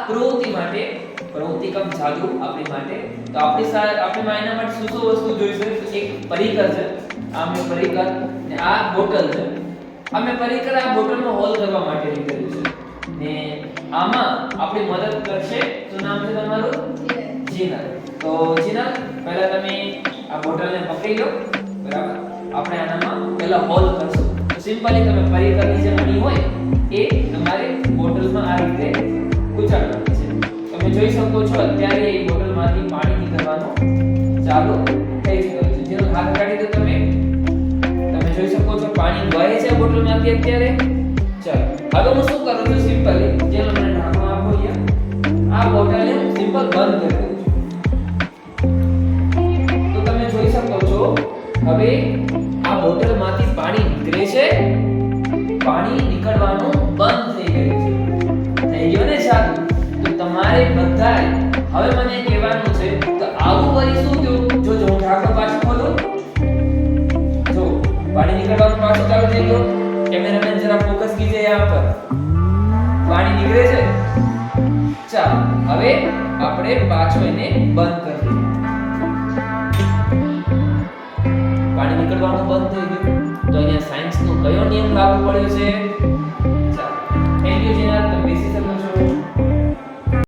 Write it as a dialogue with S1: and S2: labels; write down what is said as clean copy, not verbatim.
S1: પ્રવૃત્તિ માટે, પ્રવૃત્તિ કમ જાદુ આપણી માટે, તો આપણે એના માટે શું શું વસ્તુ જોઈશે? તો એક પરિકર છે, આ મેં પરિકર, ને આ બોટલ છે. આ મેં પરિકર આ બોટલમાં હોલ કરવા માટે લીધેલું છે, ને આમાં આપણી મદદ કરશે. શું નામ છે તમારું? જીનલ. તો જીનલ, પહેલા તમે આ બોટલને પકડી લો, બરાબર? આપણે આનામાં પહેલા હોલ કરશું. તો સિમ્પલી તમે પરિકરની જે મણી હોય એ તમારે બોટલમાં આ રીતે ઉચાડવાની છે. તમે જોઈ શકો છો અત્યારે એ બોટલમાંથી પાણી નીકળવાનું ચાલુ થઈ ગયું છે. જેનો હાથ કાઢી દો તમે જોઈ શકો છો પાણી વહે છે બોટલમાંથી અત્યારે. ચાલો હવે હું શું કરું છું? સિમ્પલી જેનો મને ઢાંકણું આપો અહીંયા, આ બોટલને હું સિમ્પલ બંધ કરી દઉં છું. તો તમે જોઈ શકો છો હવે આ બોટલમાંથી પાણી નીકળે છે, પાણી નીકળવાનું બંધ થઈ ગયું છે. થઈ ગયો ને સાચું? તો તમારે બધાએ હવે મને કહેવાનું છે તો આવું કરી શું થયું? જો હું ઢાંકણું પાછું ખોલું, જો પાણી નીકળવાનું પાછું ચાલુ થઈ ગયું. કેમેરામેન જરા ફોકસ કીજે यहाँ पर, પાણી નીકળે છે. ચાલો હવે આપણે પાછું એને બંધ કરી દઈએ. પાણી નીકળવાનું બંધ થઈ ગયું. તો અહીંયા સાયન્સનો કયો નિયમ લાગુ પડ્યો છે? ચાલો થેન્ક યુ જીનલ, તમે